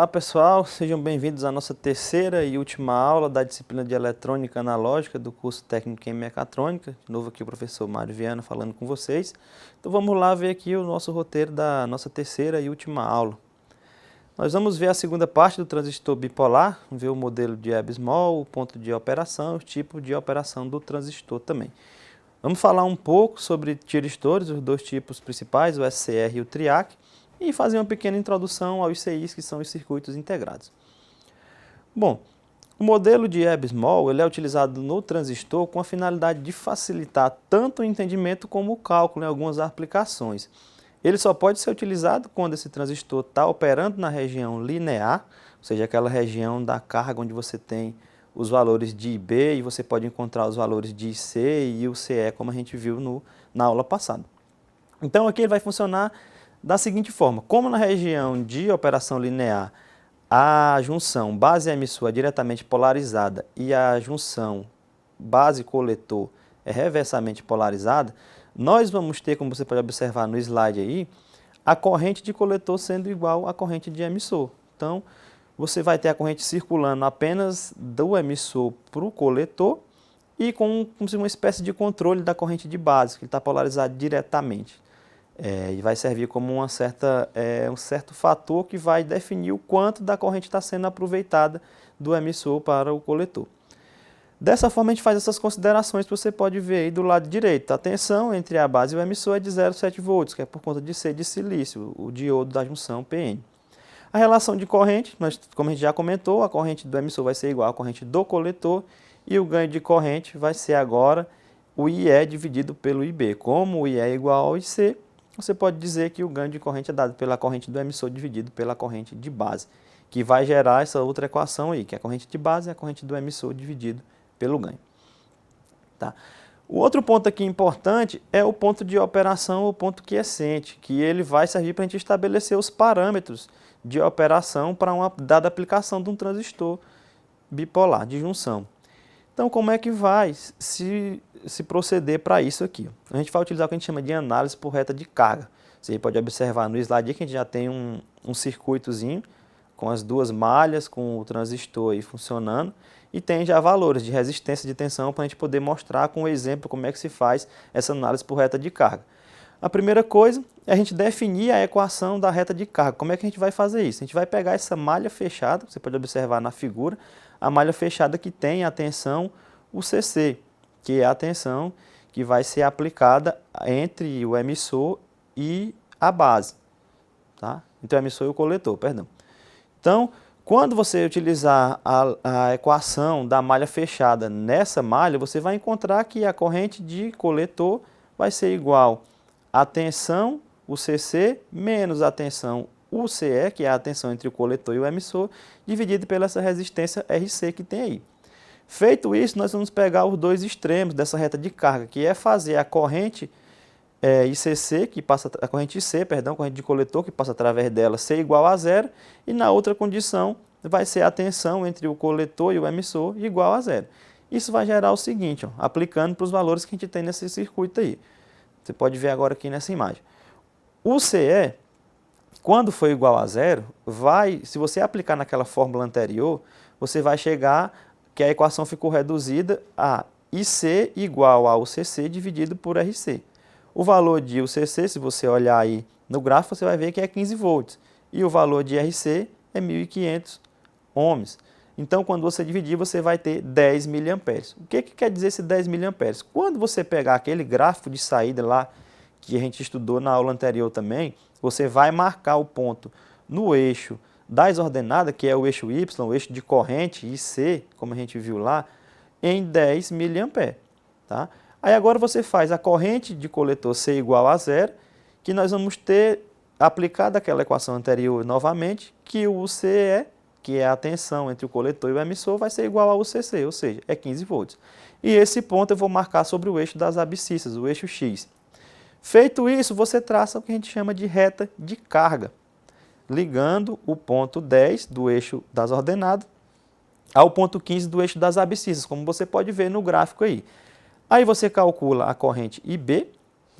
Olá pessoal, sejam bem-vindos à nossa terceira e última aula da disciplina de Eletrônica Analógica do curso Técnico em Mecatrônica. De novo aqui o professor Mário Viana falando com vocês. Então vamos lá ver aqui o nosso roteiro da nossa terceira e última aula. Nós vamos ver a segunda parte do transistor bipolar, ver o modelo de Abbe-Small, o ponto de operação, o tipo de operação do transistor também. Vamos falar um pouco sobre tiristores, os dois tipos principais, o SCR e o TRIAC, e fazer uma pequena introdução aos CIs, que são os circuitos integrados. Bom, o modelo de Abbe-Small ele é utilizado no transistor com a finalidade de facilitar tanto o entendimento como o cálculo em algumas aplicações. Ele só pode ser utilizado quando esse transistor está operando na região linear, ou seja, aquela região da carga onde você tem os valores de IB e você pode encontrar os valores de IC e UCE, como a gente viu na aula passada. Então aqui ele vai funcionar da seguinte forma: como na região de operação linear a junção base-emissor é diretamente polarizada e a junção base-coletor é reversamente polarizada, nós vamos ter, como você pode observar no slide aí, a corrente de coletor sendo igual à corrente de emissor. Então, você vai ter a corrente circulando apenas do emissor para o coletor e com uma espécie de controle da corrente de base, que está polarizado diretamente. E vai servir como um certo fator que vai definir o quanto da corrente está sendo aproveitada do emissor para o coletor. Dessa forma, a gente faz essas considerações que você pode ver aí do lado direito. A tensão entre a base e o emissor é de 0,7 volts, que é por conta de ser de silício, o diodo da junção PN. A relação de corrente, como a gente já comentou, a corrente do emissor vai ser igual à corrente do coletor e o ganho de corrente vai ser agora o IE dividido pelo IB. Como o IE é igual ao IC, você pode dizer que o ganho de corrente é dado pela corrente do emissor dividido pela corrente de base, que vai gerar essa outra equação aí, que é a corrente de base e a corrente do emissor dividido pelo ganho. Tá? O outro ponto aqui importante é o ponto de operação, o ponto quiescente, que ele vai servir para a gente estabelecer os parâmetros de operação para uma dada aplicação de um transistor bipolar de junção. Então, como é que vai se proceder para isso aqui? A gente vai utilizar o que a gente chama de análise por reta de carga. Você pode observar no slide aqui que a gente já tem um circuitozinho com as duas malhas, com o transistor aí funcionando, e tem já valores de resistência de tensão para a gente poder mostrar com um exemplo como é que se faz essa análise por reta de carga. A primeira coisa é a gente definir a equação da reta de carga. Como é que a gente vai fazer isso? A gente vai pegar essa malha fechada, você pode observar na figura, a malha fechada que tem a tensão UCC, que é a tensão que vai ser aplicada entre o emissor e a base. Tá? Entre o emissor e o coletor, perdão. Então, quando você utilizar a equação da malha fechada nessa malha, você vai encontrar que a corrente de coletor vai ser igual à tensão UCC menos a tensão UCE, que é a tensão entre o coletor e o emissor, dividido pela essa resistência RC que tem aí. Feito isso, nós vamos pegar os dois extremos dessa reta de carga, que é fazer a corrente ICC, que passa, a corrente IC, perdão, corrente de coletor, que passa através dela, ser igual a zero, e na outra condição vai ser a tensão entre o coletor e o emissor igual a zero. Isso vai gerar o seguinte, ó, aplicando para os valores que a gente tem nesse circuito aí. Você pode ver agora aqui nessa imagem. O CE, quando for igual a zero, se você aplicar naquela fórmula anterior, você vai chegar que a equação ficou reduzida a IC igual a UCC dividido por RC. O valor de UCC, se você olhar aí no gráfico, você vai ver que é 15 volts. E o valor de RC é 1.500 ohms. Então, quando você dividir, você vai ter 10 mA. O que quer dizer esse 10 mA? Quando você pegar aquele gráfico de saída lá, que a gente estudou na aula anterior também, você vai marcar o ponto no eixo das ordenadas, que é o eixo Y, o eixo de corrente, IC, como a gente viu lá, em 10 mA. Tá? Aí agora você faz a corrente de coletor ser igual a zero, que nós vamos ter aplicado aquela equação anterior novamente, que o UCE, que é a tensão entre o coletor e o emissor, vai ser igual ao UCC, ou seja, é 15 volts. E esse ponto eu vou marcar sobre o eixo das abscissas, o eixo X. Feito isso, você traça o que a gente chama de reta de carga, ligando o ponto 10 do eixo das ordenadas ao ponto 15 do eixo das abscissas, como você pode ver no gráfico aí. Aí você calcula a corrente IB,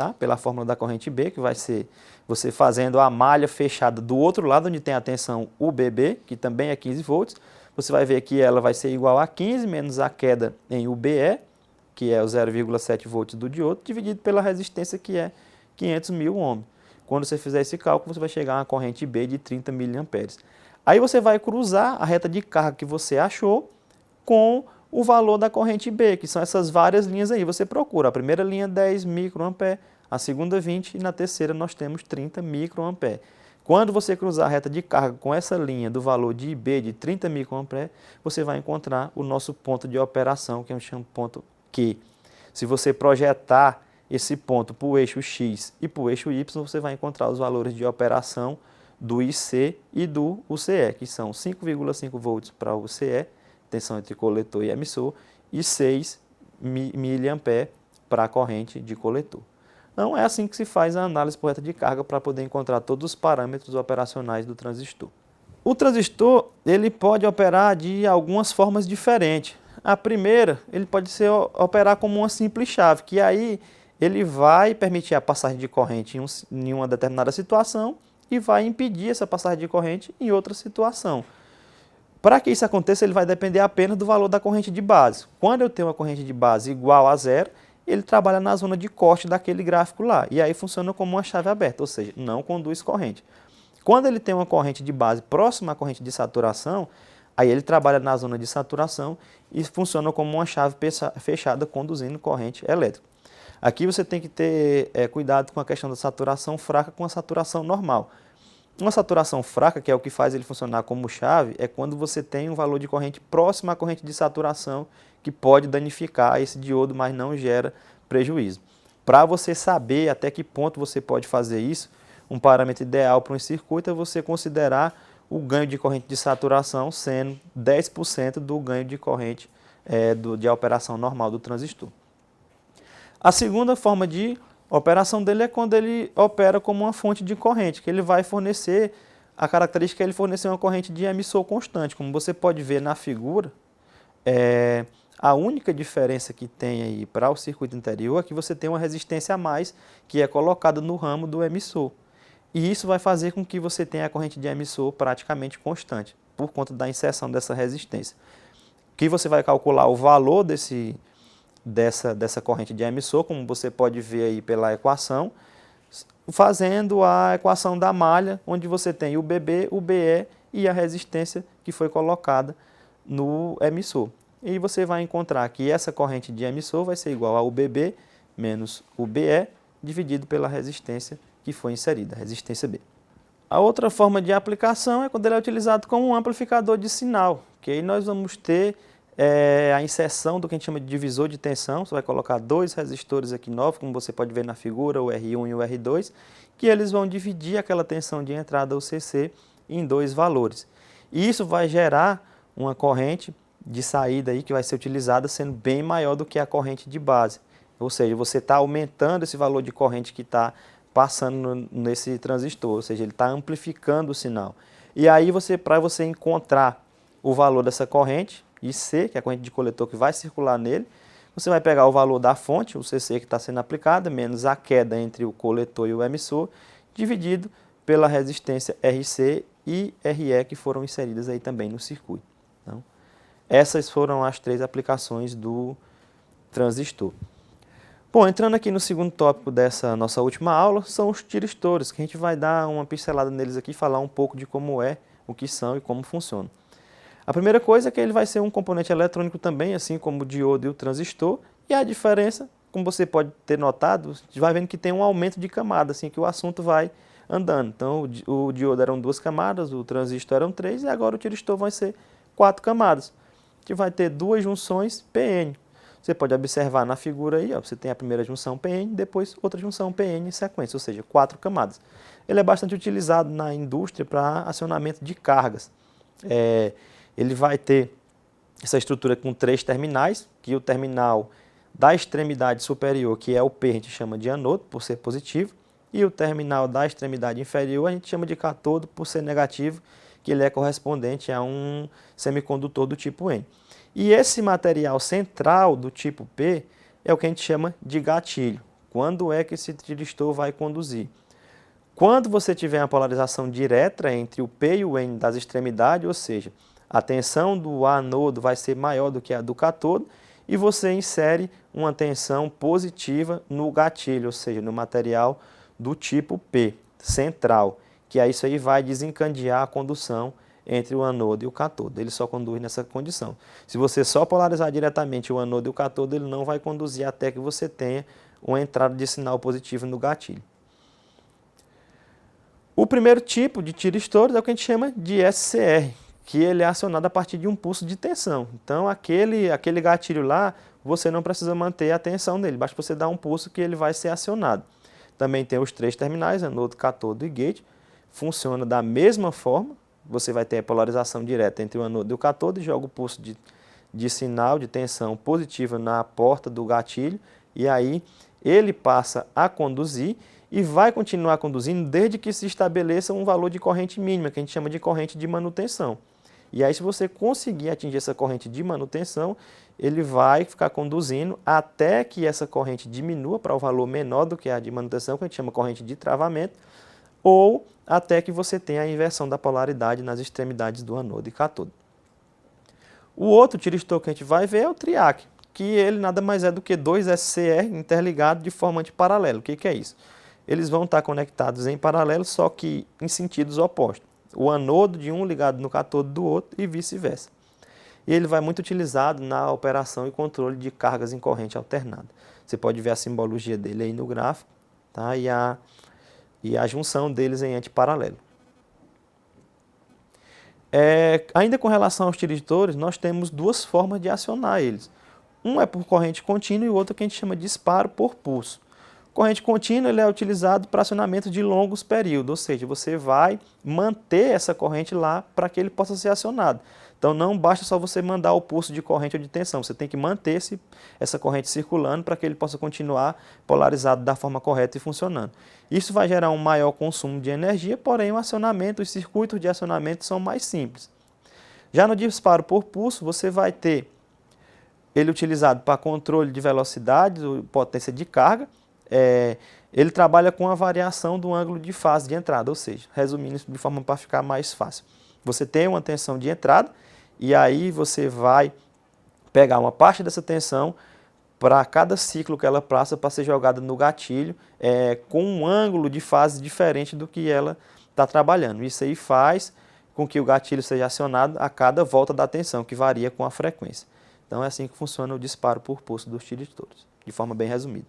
tá? Pela fórmula da corrente B, que vai ser você fazendo a malha fechada do outro lado, onde tem a tensão UBB, que também é 15 volts. Você vai ver que ela vai ser igual a 15 menos a queda em UBE, que é o 0,7 volts do diodo, dividido pela resistência, que é 500 mil ohms. Quando você fizer esse cálculo, você vai chegar a uma corrente B de 30 mA. Aí você vai cruzar a reta de carga que você achou com o valor da corrente B, que são essas várias linhas aí. Você procura a primeira linha 10 microampere, a segunda 20 e na terceira nós temos 30 microampere. Quando você cruzar a reta de carga com essa linha do valor de IB de 30 microampere, você vai encontrar o nosso ponto de operação, que é um ponto Q. Se você projetar esse ponto para o eixo X e para o eixo Y, você vai encontrar os valores de operação do IC e do UCE, que são 5,5 volts para o UCE, tensão entre coletor e emissor, e 6 mA para a corrente de coletor. Então, é assim que se faz a análise por reta de carga para poder encontrar todos os parâmetros operacionais do transistor. O transistor ele pode operar de algumas formas diferentes. A primeira, ele pode operar como uma simples chave, que aí ele vai permitir a passagem de corrente em uma determinada situação e vai impedir essa passagem de corrente em outra situação. Para que isso aconteça, ele vai depender apenas do valor da corrente de base. Quando eu tenho uma corrente de base igual a zero, ele trabalha na zona de corte daquele gráfico lá. E aí funciona como uma chave aberta, ou seja, não conduz corrente. Quando ele tem uma corrente de base próxima à corrente de saturação, aí ele trabalha na zona de saturação e funciona como uma chave fechada conduzindo corrente elétrica. Aqui você tem que ter cuidado com a questão da saturação fraca com a saturação normal. Uma saturação fraca, que é o que faz ele funcionar como chave, é quando você tem um valor de corrente próximo à corrente de saturação que pode danificar esse diodo, mas não gera prejuízo. Para você saber até que ponto você pode fazer isso, um parâmetro ideal para um circuito é você considerar o ganho de corrente de saturação sendo 10% do ganho de corrente de operação normal do transistor. A segunda forma de operação dele é quando ele opera como uma fonte de corrente, que ele vai fornecer, a característica é ele fornecer uma corrente de emissor constante. Como você pode ver na figura, a única diferença que tem aí para o circuito interior é que você tem uma resistência a mais que é colocada no ramo do emissor. E isso vai fazer com que você tenha a corrente de emissor praticamente constante, por conta da inserção dessa resistência. Que você vai calcular o valor dessa corrente de emissor, como você pode ver aí pela equação, fazendo a equação da malha, onde você tem o BB, o BE e a resistência que foi colocada no emissor. E você vai encontrar que essa corrente de emissor vai ser igual ao BB menos o BE, dividido pela resistência que foi inserida, a resistência B. A outra forma de aplicação é quando ele é utilizado como um amplificador de sinal, que aí nós vamos ter a inserção do que a gente chama de divisor de tensão. Você vai colocar dois resistores aqui novos, como você pode ver na figura, o R1 e o R2, que eles vão dividir aquela tensão de entrada UCC em dois valores. E isso vai gerar uma corrente de saída aí que vai ser utilizada sendo bem maior do que a corrente de base. Ou seja, você está aumentando esse valor de corrente que está passando nesse transistor, ou seja, ele está amplificando o sinal. E aí, para você encontrar o valor dessa corrente, IC, que é a corrente de coletor que vai circular nele, você vai pegar o valor da fonte, o CC que está sendo aplicada, menos a queda entre o coletor e o emissor, dividido pela resistência RC e RE que foram inseridas aí também no circuito. Então, essas foram as três aplicações do transistor. Bom, entrando aqui no segundo tópico dessa nossa última aula, são os tiristores, que a gente vai dar uma pincelada neles aqui e falar um pouco de como é, o que são e como funcionam. A primeira coisa é que ele vai ser um componente eletrônico também, assim como o diodo e o transistor, e a diferença, como você pode ter notado, você vai vendo que tem um aumento de camada, assim que o assunto vai andando. Então, o diodo eram 2 camadas, o transistor eram 3, e agora o tiristor vai ser 4 camadas, que vai ter 2 junções PN. Você pode observar na figura aí, ó, você tem a primeira junção PN, depois outra junção PN em sequência, ou seja, 4 camadas. Ele é bastante utilizado na indústria para acionamento de cargas. Ele vai ter essa estrutura com 3 terminais, que o terminal da extremidade superior, que é o P, a gente chama de anodo, por ser positivo, e o terminal da extremidade inferior a gente chama de cátodo, por ser negativo, que ele é correspondente a um semicondutor do tipo N. E esse material central do tipo P é o que a gente chama de gatilho. Quando é que esse tiristor vai conduzir? Quando você tiver uma polarização direta entre o P e o N das extremidades, ou seja, a tensão do anodo vai ser maior do que a do cátodo, e você insere uma tensão positiva no gatilho, ou seja, no material do tipo P, central, que aí isso aí vai desencadear a condução entre o anodo e o cátodo. Ele só conduz nessa condição. Se você só polarizar diretamente o anodo e o cátodo, ele não vai conduzir até que você tenha uma entrada de sinal positivo no gatilho. O primeiro tipo de tiristores é o que a gente chama de SCR, que ele é acionado a partir de um pulso de tensão. Então, aquele gatilho lá, você não precisa manter a tensão nele, basta você dar um pulso que ele vai ser acionado. Também tem os 3 terminais, anodo, cátodo e gate. Funciona da mesma forma, você vai ter a polarização direta entre o anodo e o cátodo e joga o pulso de sinal de tensão positiva na porta do gatilho, e aí ele passa a conduzir e vai continuar conduzindo desde que se estabeleça um valor de corrente mínima, que a gente chama de corrente de manutenção. E aí, se você conseguir atingir essa corrente de manutenção, ele vai ficar conduzindo até que essa corrente diminua para o valor menor do que a de manutenção, que a gente chama corrente de travamento, ou até que você tenha a inversão da polaridade nas extremidades do anodo e cátodo. O outro tiristor que a gente vai ver é o triac, que ele nada mais é do que 2 SCR interligados de forma antiparalela. O que é isso? Eles vão estar conectados em paralelo, só que em sentidos opostos. O anodo de um ligado no cátodo do outro e vice-versa. E ele vai muito utilizado na operação e controle de cargas em corrente alternada. Você pode ver a simbologia dele aí no gráfico, tá? E a junção deles em antiparalelo. Ainda com relação aos tiristores, nós temos 2 formas de acionar eles. Um é por corrente contínua e o outro que a gente chama de disparo por pulso. Corrente contínua ele é utilizado para acionamento de longos períodos, ou seja, você vai manter essa corrente lá para que ele possa ser acionado. Então não basta só você mandar o pulso de corrente ou de tensão, você tem que manter essa corrente circulando para que ele possa continuar polarizado da forma correta e funcionando. Isso vai gerar um maior consumo de energia, porém o acionamento, os circuitos de acionamento são mais simples. Já no disparo por pulso, você vai ter ele utilizado para controle de velocidade, potência de carga. Ele trabalha com a variação do ângulo de fase de entrada, ou seja, resumindo isso de forma para ficar mais fácil. Você tem uma tensão de entrada e aí você vai pegar uma parte dessa tensão para cada ciclo que ela passa para ser jogada no gatilho com um ângulo de fase diferente do que ela está trabalhando. Isso aí faz com que o gatilho seja acionado a cada volta da tensão, que varia com a frequência. Então é assim que funciona o disparo por pulso dos tiristores, de forma bem resumida.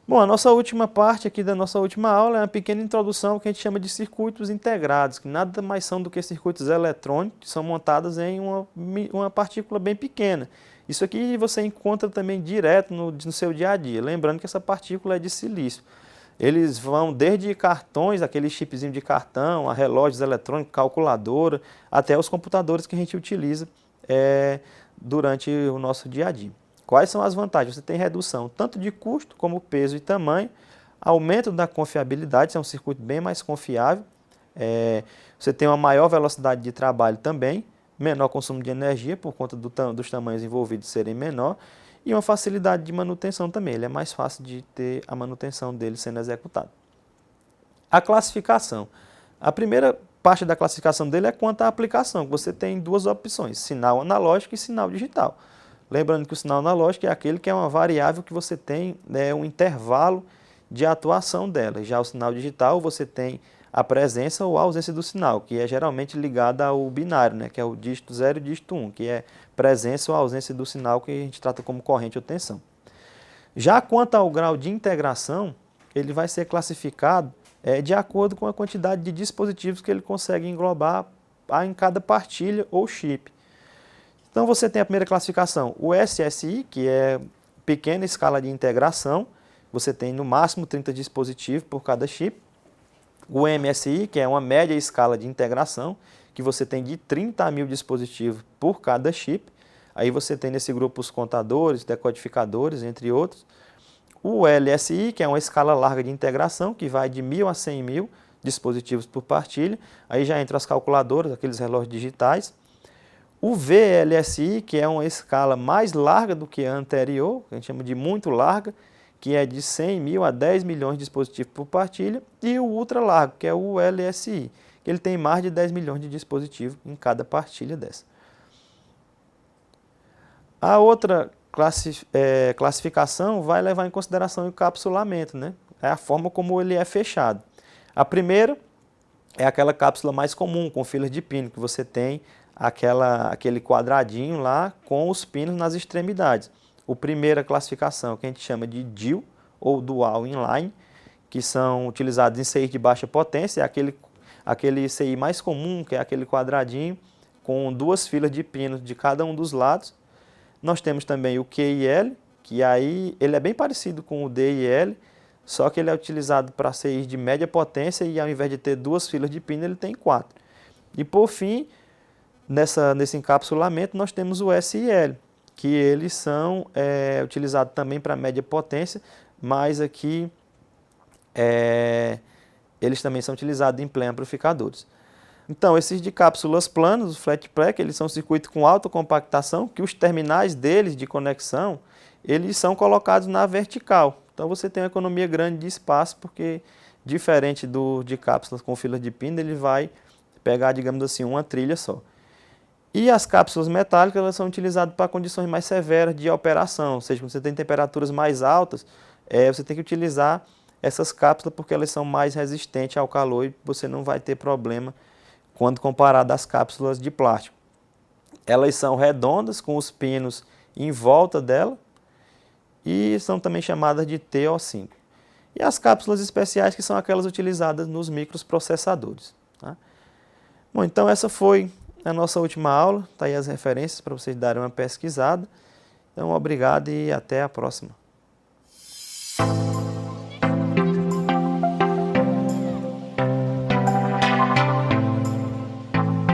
Bom, a nossa última parte aqui da nossa última aula é uma pequena introdução que a gente chama de circuitos integrados, que nada mais são do que circuitos eletrônicos que são montados em uma partícula bem pequena. Isso aqui você encontra também direto no seu dia a dia, lembrando que essa partícula é de silício. Eles vão desde cartões, aquele chipzinho de cartão, a relógios eletrônicos, calculadora, até os computadores que a gente utiliza durante o nosso dia a dia. Quais são as vantagens? Você tem redução tanto de custo como peso e tamanho, aumento da confiabilidade, é um circuito bem mais confiável, você tem uma maior velocidade de trabalho também, menor consumo de energia por conta dos tamanhos envolvidos serem menor e uma facilidade de manutenção também, ele é mais fácil de ter a manutenção dele sendo executado. A classificação. A primeira parte da classificação dele é quanto à aplicação, você tem 2 opções, sinal analógico e sinal digital. Lembrando que o sinal analógico é aquele que é uma variável que você tem um intervalo de atuação dela. Já o sinal digital você tem a presença ou a ausência do sinal, que é geralmente ligada ao binário, que é o dígito 0 e o dígito 1, que é presença ou ausência do sinal que a gente trata como corrente ou tensão. Já quanto ao grau de integração, ele vai ser classificado de acordo com a quantidade de dispositivos que ele consegue englobar em cada partilha ou chip. Então você tem a primeira classificação, o SSI, que é pequena escala de integração, você tem no máximo 30 dispositivos por cada chip. O MSI, que é uma média escala de integração, que você tem de 30.000 dispositivos por cada chip. Aí você tem nesse grupo os contadores, decodificadores, entre outros. O LSI, que é uma escala larga de integração, que vai de 1.000 a 100.000 dispositivos por partilha. Aí já entra as calculadoras, aqueles relógios digitais. O VLSI, que é uma escala mais larga do que a anterior, que a gente chama de muito larga, que é de 100 mil a 10 milhões de dispositivos por partilha, e o ultra largo, que é o LSI, que ele tem mais de 10 milhões de dispositivos em cada partilha dessa. A outra classificação vai levar em consideração o encapsulamento, né? É a forma como ele é fechado. A primeira é aquela cápsula mais comum, com filas de pino, que você tem aquele quadradinho lá com os pinos nas extremidades. A primeira classificação, que a gente chama de DIL, ou Dual Inline, que são utilizados em CI de baixa potência, é aquele CI mais comum, que é aquele quadradinho com 2 filas de pinos de cada um dos lados. Nós temos também o QIL, que aí ele é bem parecido com o DIL, só que ele é utilizado para CI de média potência e ao invés de ter 2 filas de pino, ele tem 4. E por fim, nesse encapsulamento, nós temos o SIL, que eles são utilizados também para média potência, mas aqui eles também são utilizados em pré-amplificadores. Então, esses de cápsulas planas, os flat pack, eles são circuitos com alta compactação, que os terminais deles de conexão, eles são colocados na vertical. Então, você tem uma economia grande de espaço, porque diferente de cápsulas com filas de pino, ele vai pegar, digamos assim, uma trilha só. E as cápsulas metálicas, elas são utilizadas para condições mais severas de operação, ou seja, quando você tem temperaturas mais altas, você tem que utilizar essas cápsulas porque elas são mais resistentes ao calor e você não vai ter problema quando comparado às cápsulas de plástico. Elas são redondas, com os pinos em volta dela, e são também chamadas de TO5. E as cápsulas especiais, que são aquelas utilizadas nos microprocessadores. Tá? Bom, então essa foi a nossa última aula, está aí as referências para vocês darem uma pesquisada. Então, obrigado e até a próxima.